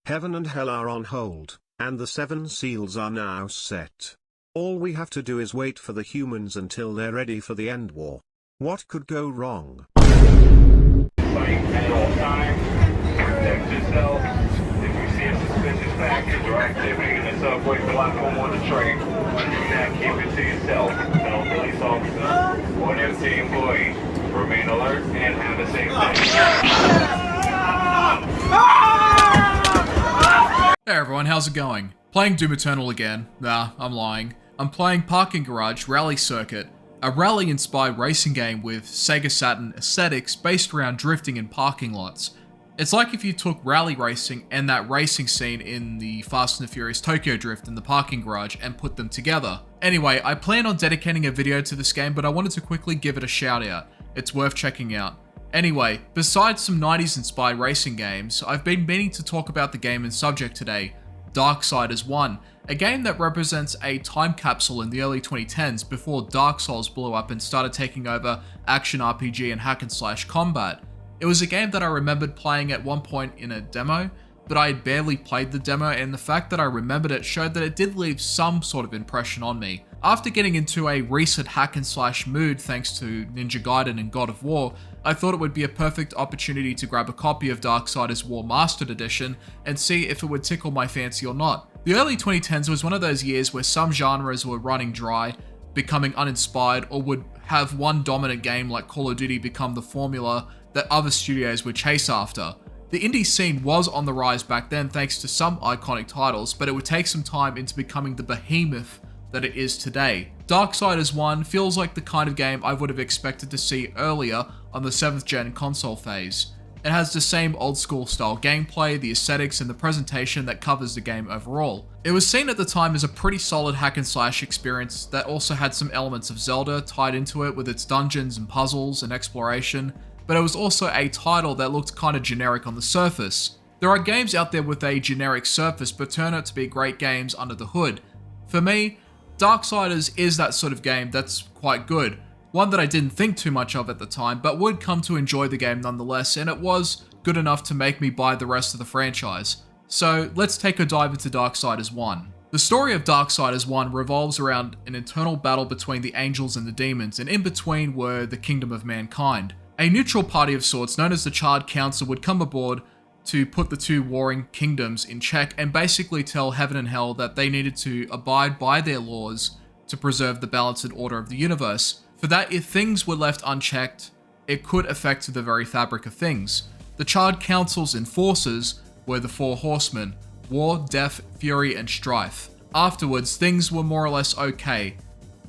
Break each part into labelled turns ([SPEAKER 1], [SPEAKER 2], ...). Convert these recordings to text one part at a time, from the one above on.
[SPEAKER 1] Heaven and hell are on hold, and the 7 seals are now set. All we have to do is wait for the humans until they're ready for the end war. What could go wrong?
[SPEAKER 2] Fight at all times. Protect yourself. If you see a suspicious package or activity in the subway, platform or the train, do not keep it to yourself. Tell police officers or an MC employee. Remain alert and have a safe day.
[SPEAKER 3] Hey everyone, how's it going? Playing Doom Eternal again. Nah, I'm lying. I'm playing Parking Garage Rally Circuit, a rally-inspired racing game with Sega Saturn aesthetics based around drifting in parking lots. It's like if you took rally racing and that racing scene in the Fast and the Furious Tokyo Drift in the parking garage and put them together. Anyway, I plan on dedicating a video to this game, but I wanted to quickly give it a shout out. It's worth checking out. Anyway, besides some 90s inspired racing games, I've been meaning to talk about the game in subject today, Darksiders 1, a game that represents a time capsule in the early 2010s before Dark Souls blew up and started taking over action RPG and hack and slash combat. It was a game that I remembered playing at one point in a demo, but I had barely played the demo, and the fact that I remembered it showed that it did leave some sort of impression on me. After getting into a recent hack and slash mood thanks to Ninja Gaiden and God of War, I thought it would be a perfect opportunity to grab a copy of Darksiders Warmastered edition and see if it would tickle my fancy or not. The early 2010s was one of those years where some genres were running dry, becoming uninspired, or would have one dominant game like Call of Duty become the formula that other studios would chase after. The indie scene was on the rise back then thanks to some iconic titles, but it would take some time into becoming the behemoth that it is today. Darksiders 1 feels like the kind of game I would have expected to see earlier on the 7th gen console phase. It has the same old school style gameplay, the aesthetics, and the presentation that covers the game overall. It was seen at the time as a pretty solid hack and slash experience that also had some elements of Zelda tied into it with its dungeons and puzzles and exploration, but it was also a title that looked kind of generic on the surface. There are games out there with a generic surface but turn out to be great games under the hood. For me, Darksiders is that sort of game that's quite good. One that I didn't think too much of at the time, but would come to enjoy the game nonetheless, and it was good enough to make me buy the rest of the franchise. So let's take a dive into Darksiders 1. The story of Darksiders 1 revolves around an eternal battle between the angels and the demons, and in between were the kingdom of mankind. A neutral party of sorts known as the Charred Council would come aboard to put the two warring kingdoms in check and basically tell heaven and hell that they needed to abide by their laws to preserve the balance and order of the universe. For that, if things were left unchecked, it could affect the very fabric of things. The Charred Council's enforcers were the Four Horsemen: War, Death, Fury, and Strife. Afterwards, things were more or less okay,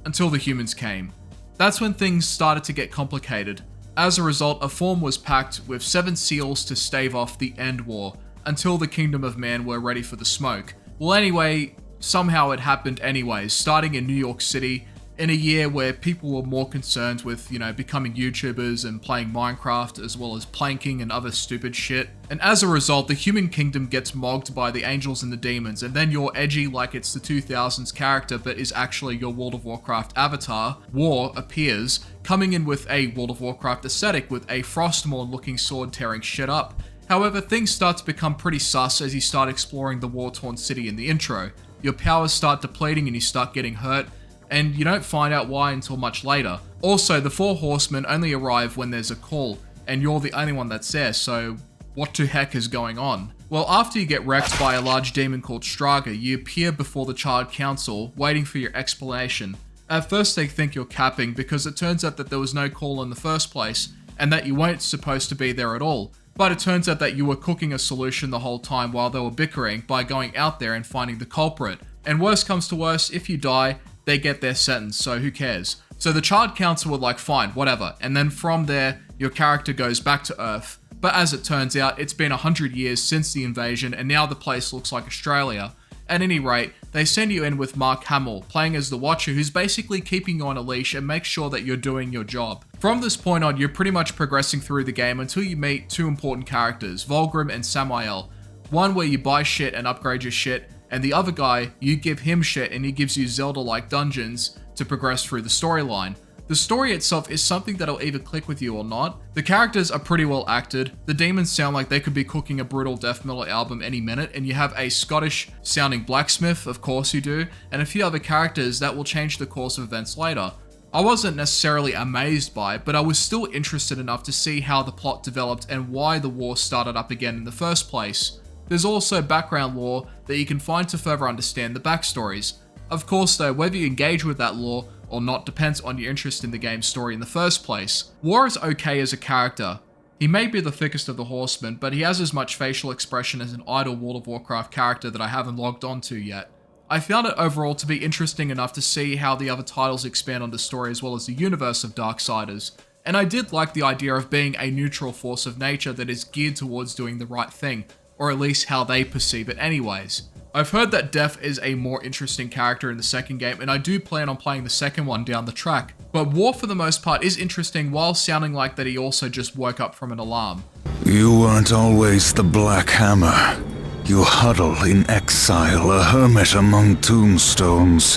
[SPEAKER 3] until the humans came. That's when things started to get complicated. As a result, a form was packed with 7 seals to stave off the end war, until the Kingdom of Man were ready for the smoke. Well anyway, somehow it happened anyways, starting in New York City, in a year where people were more concerned with, becoming YouTubers and playing Minecraft, as well as planking and other stupid shit. And as a result, the human kingdom gets mogged by the angels and the demons, and then you're edgy like it's the 2000s character but is actually your World of Warcraft avatar, War, appears, coming in with a World of Warcraft aesthetic with a Frostmourne looking sword tearing shit up. However, things start to become pretty sus as you start exploring the war-torn city in the intro. Your powers start depleting and you start getting hurt, and you don't find out why until much later. Also, the Four Horsemen only arrive when there's a call, and you're the only one that's there, so what the heck is going on? Well, after you get wrecked by a large demon called Straga, you appear before the Charred Council, waiting for your explanation. At first they think you're capping because it turns out that there was no call in the first place, and that you weren't supposed to be there at all. But it turns out that you were cooking a solution the whole time while they were bickering by going out there and finding the culprit. And worst comes to worst, if you die, they get their sentence, so who cares? So the Charred Council were like, fine, whatever, and then from there, your character goes back to Earth. But as it turns out, it's been 100 years since the invasion, and now the place looks like Australia. At any rate, they send you in with Mark Hamill, playing as the Watcher, who's basically keeping you on a leash and makes sure that you're doing your job. From this point on, you're pretty much progressing through the game until you meet 2 important characters, Volgrim and Samael. One where you buy shit and upgrade your shit, and the other guy, you give him shit and he gives you Zelda-like dungeons to progress through the storyline. The story itself is something that'll either click with you or not. The characters are pretty well acted, the demons sound like they could be cooking a brutal death metal album any minute, and you have a Scottish sounding blacksmith, of course you do, and a few other characters that will change the course of events later. I wasn't necessarily amazed by it, but I was still interested enough to see how the plot developed and why the war started up again in the first place. There's also background lore that you can find to further understand the backstories. Of course though, whether you engage with that lore or not depends on your interest in the game's story in the first place. War is okay as a character. He may be the thickest of the horsemen, but he has as much facial expression as an idle World of Warcraft character that I haven't logged onto yet. I found it overall to be interesting enough to see how the other titles expand on the story as well as the universe of Darksiders, and I did like the idea of being a neutral force of nature that is geared towards doing the right thing, or at least how they perceive it anyways. I've heard that Death is a more interesting character in the second game, and I do plan on playing the second one down the track. But War for the most part is interesting while sounding like that he also just woke up from an alarm.
[SPEAKER 4] You weren't always the Black Hammer. You huddle in exile, a hermit among tombstones.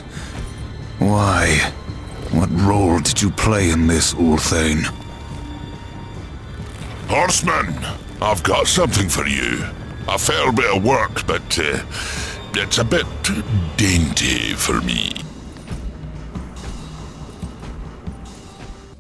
[SPEAKER 4] Why? What role did you play in this, Ulthane?
[SPEAKER 5] Horseman, I've got something for you. A fair bit of work, but it's a bit dainty for me.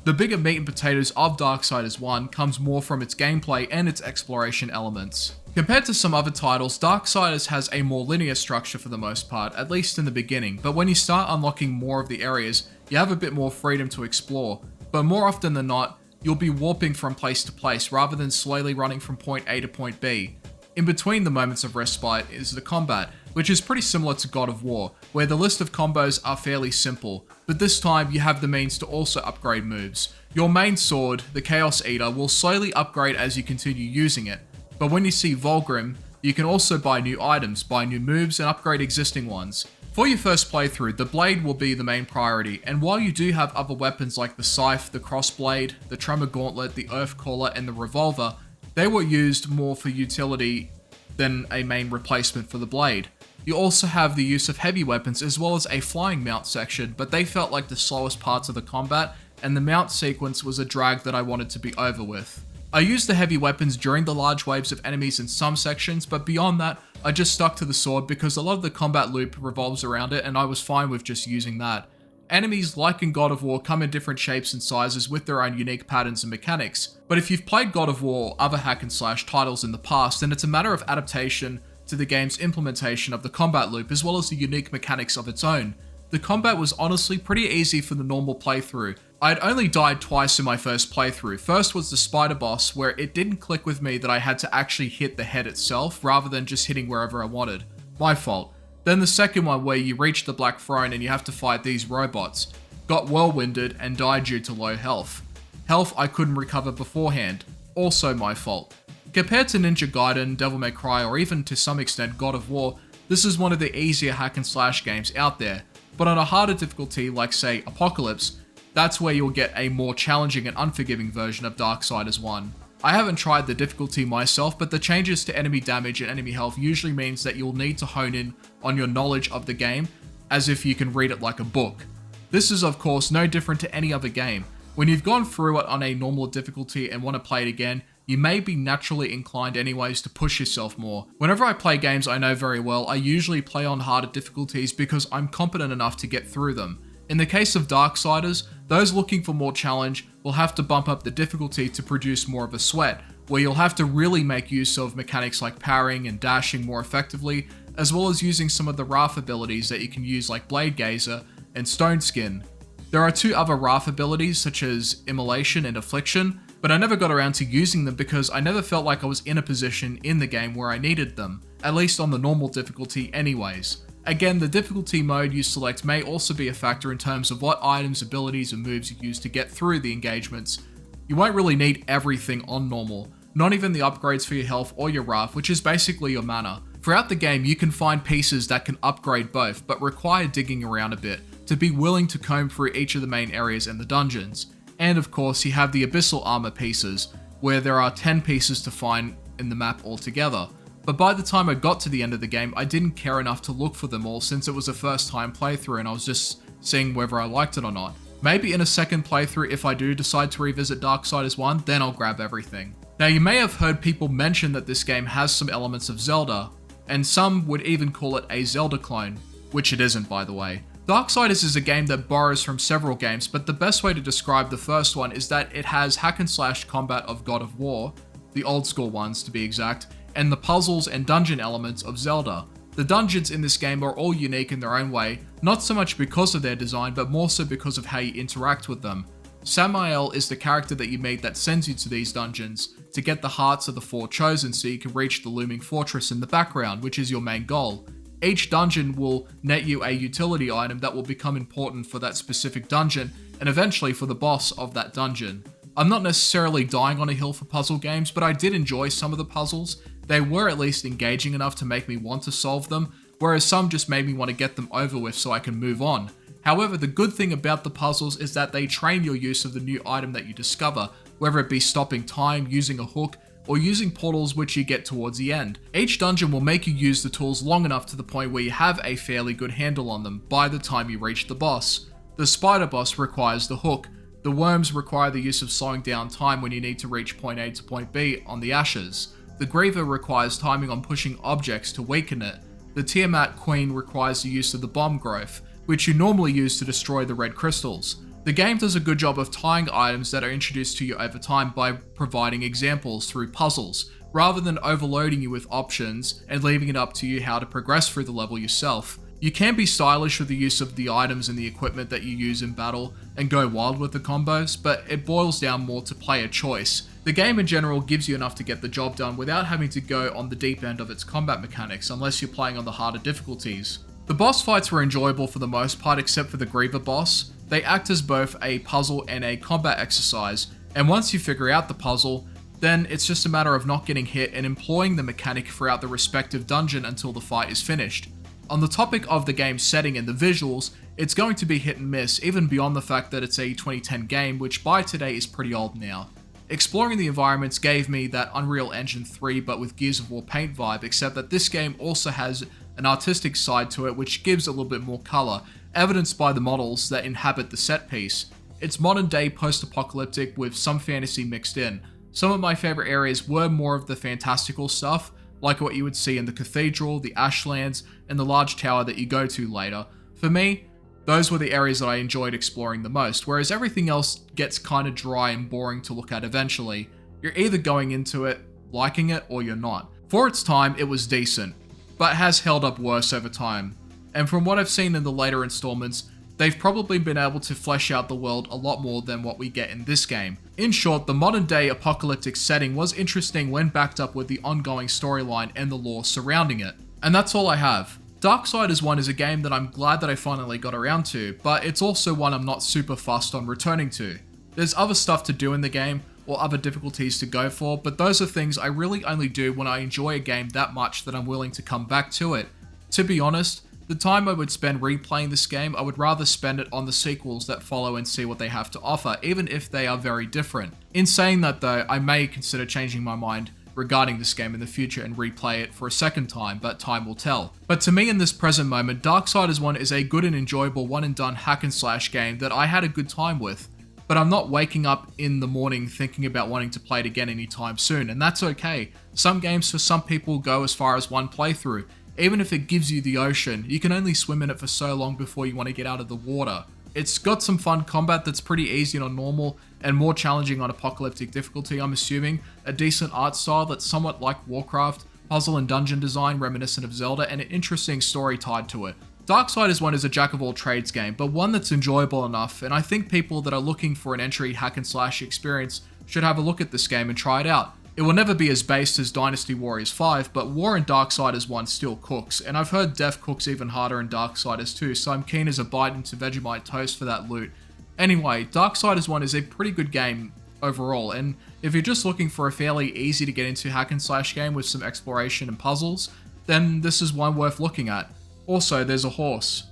[SPEAKER 3] The bigger meat and potatoes of Darksiders 1 comes more from its gameplay and its exploration elements. Compared to some other titles, Darksiders has a more linear structure for the most part, at least in the beginning, but when you start unlocking more of the areas, you have a bit more freedom to explore, but more often than not, you'll be warping from place to place rather than slowly running from point A to point B. In between the moments of respite is the combat, which is pretty similar to God of War, where the list of combos are fairly simple, but this time you have the means to also upgrade moves. Your main sword, the Chaos Eater, will slowly upgrade as you continue using it, but when you see Volgrim, you can also buy new items, buy new moves, and upgrade existing ones. For your first playthrough, the blade will be the main priority, and while you do have other weapons like the scythe, the crossblade, the tremor gauntlet, the earthcaller, and the revolver, they were used more for utility than a main replacement for the blade. You also have the use of heavy weapons as well as a flying mount section, but they felt like the slowest parts of the combat, and the mount sequence was a drag that I wanted to be over with. I used the heavy weapons during the large waves of enemies in some sections, but beyond that, I just stuck to the sword because a lot of the combat loop revolves around it and I was fine with just using that. Enemies, like in God of War, come in different shapes and sizes with their own unique patterns and mechanics, but if you've played God of War or other hack and slash titles in the past, then it's a matter of adaptation to the game's implementation of the combat loop as well as the unique mechanics of its own. The combat was honestly pretty easy for the normal playthrough. I'd only died twice in my first playthrough. First was the spider boss, where it didn't click with me that I had to actually hit the head itself rather than just hitting wherever I wanted. My fault. Then the second one where you reach the Black Throne and you have to fight these robots. Got well-winded and died due to low health. Health I couldn't recover beforehand. Also my fault. Compared to Ninja Gaiden, Devil May Cry, or even to some extent God of War, this is one of the easier hack and slash games out there. But on a harder difficulty like say Apocalypse, that's where you'll get a more challenging and unforgiving version of Darksiders 1. I haven't tried the difficulty myself, but the changes to enemy damage and enemy health usually means that you'll need to hone in on your knowledge of the game, as if you can read it like a book. This is of course no different to any other game. When you've gone through it on a normal difficulty and want to play it again, you may be naturally inclined anyways to push yourself more. Whenever I play games I know very well, I usually play on harder difficulties because I'm competent enough to get through them. In the case of Darksiders, those looking for more challenge will have to bump up the difficulty to produce more of a sweat, where you'll have to really make use of mechanics like parrying and dashing more effectively, as well as using some of the Wrath abilities that you can use like Blade Gazer and Stone Skin. There are two other Wrath abilities such as Immolation and Affliction, but I never got around to using them because I never felt like I was in a position in the game where I needed them, at least on the normal difficulty anyways. Again, the difficulty mode you select may also be a factor in terms of what items, abilities, and moves you use to get through the engagements. You won't really need everything on normal, not even the upgrades for your health or your wrath, which is basically your mana. Throughout the game, you can find pieces that can upgrade both, but require digging around a bit to be willing to comb through each of the main areas and the dungeons. And of course, you have the Abyssal Armor pieces, where there are 10 pieces to find in the map altogether. But by the time I got to the end of the game, I didn't care enough to look for them all since it was a first time playthrough and I was just seeing whether I liked it or not. Maybe in a second playthrough, if I do decide to revisit Darksiders 1, then I'll grab everything. Now, you may have heard people mention that this game has some elements of Zelda, and some would even call it a Zelda clone, which it isn't, by the way. Darksiders is a game that borrows from several games, but the best way to describe the first one is that it has hack and slash combat of God of War, the old school ones to be exact, and the puzzles and dungeon elements of Zelda. The dungeons in this game are all unique in their own way, not so much because of their design, but more so because of how you interact with them. Samael is the character that you meet that sends you to these dungeons to get the hearts of the 4 chosen so you can reach the looming fortress in the background, which is your main goal. Each dungeon will net you a utility item that will become important for that specific dungeon, and eventually for the boss of that dungeon. I'm not necessarily dying on a hill for puzzle games, but I did enjoy some of the puzzles. They were at least engaging enough to make me want to solve them, whereas some just made me want to get them over with so I can move on. However, the good thing about the puzzles is that they train your use of the new item that you discover, whether it be stopping time, using a hook, or using portals which you get towards the end. Each dungeon will make you use the tools long enough to the point where you have a fairly good handle on them by the time you reach the boss. The spider boss requires the hook. The worms require the use of slowing down time when you need to reach point A to point B on the ashes. The Griever requires timing on pushing objects to weaken it. The Tiamat Queen requires the use of the bomb growth, which you normally use to destroy the red crystals. The game does a good job of tying items that are introduced to you over time by providing examples through puzzles, rather than overloading you with options and leaving it up to you how to progress through the level yourself. You can be stylish with the use of the items and the equipment that you use in battle and go wild with the combos, but it boils down more to player choice. The game in general gives you enough to get the job done without having to go on the deep end of its combat mechanics unless you're playing on the harder difficulties. The boss fights were enjoyable for the most part except for the Griever boss. They act as both a puzzle and a combat exercise, and once you figure out the puzzle, then it's just a matter of not getting hit and employing the mechanic throughout the respective dungeon until the fight is finished. On the topic of the game's setting and the visuals, it's going to be hit and miss, even beyond the fact that it's a 2010 game, which by today is pretty old now. Exploring the environments gave me that Unreal Engine 3 but with Gears of War paint vibe, except that this game also has an artistic side to it which gives a little bit more colour, evidenced by the models that inhabit the set piece. It's modern day post-apocalyptic with some fantasy mixed in. Some of my favourite areas were more of the fantastical stuff, like what you would see in the cathedral, the ashlands, and the large tower that you go to later. For me, those were the areas that I enjoyed exploring the most, whereas everything else gets kinda dry and boring to look at eventually. You're either going into it, liking it, or you're not. For its time, it was decent, but has held up worse over time. And from what I've seen in the later installments, they've probably been able to flesh out the world a lot more than what we get in this game. In short, the modern day apocalyptic setting was interesting when backed up with the ongoing storyline and the lore surrounding it. And that's all I have. Darksiders 1 is a game that I'm glad that I finally got around to, but it's also one I'm not super fussed on returning to. There's other stuff to do in the game, or other difficulties to go for, but those are things I really only do when I enjoy a game that much that I'm willing to come back to it. To be honest, the time I would spend replaying this game, I would rather spend it on the sequels that follow and see what they have to offer, even if they are very different. In saying that though, I may consider changing my mind regarding this game in the future and replay it for a second time, but time will tell. But to me in this present moment, Darksiders 1 is a good and enjoyable one and done hack and slash game that I had a good time with. But I'm not waking up in the morning thinking about wanting to play it again anytime soon, and that's okay. Some games for some people go as far as one playthrough. Even if it gives you the ocean, you can only swim in it for so long before you want to get out of the water. It's got some fun combat that's pretty easy on normal and more challenging on apocalyptic difficulty, I'm assuming, a decent art style that's somewhat like Warcraft, puzzle and dungeon design reminiscent of Zelda, and an interesting story tied to it. Darksiders 1 is a jack-of-all-trades game, but one that's enjoyable enough, and I think people that are looking for an entry hack-and-slash experience should have a look at this game and try it out. It will never be as based as Dynasty Warriors 5, but War in Darksiders 1 still cooks, and I've heard Death cooks even harder in Darksiders 2, so I'm keen as a bite into Vegemite toast for that loot. Anyway, Darksiders 1 is a pretty good game overall, and if you're just looking for a fairly easy to get into hack and slash game with some exploration and puzzles, then this is one worth looking at. Also, there's a horse.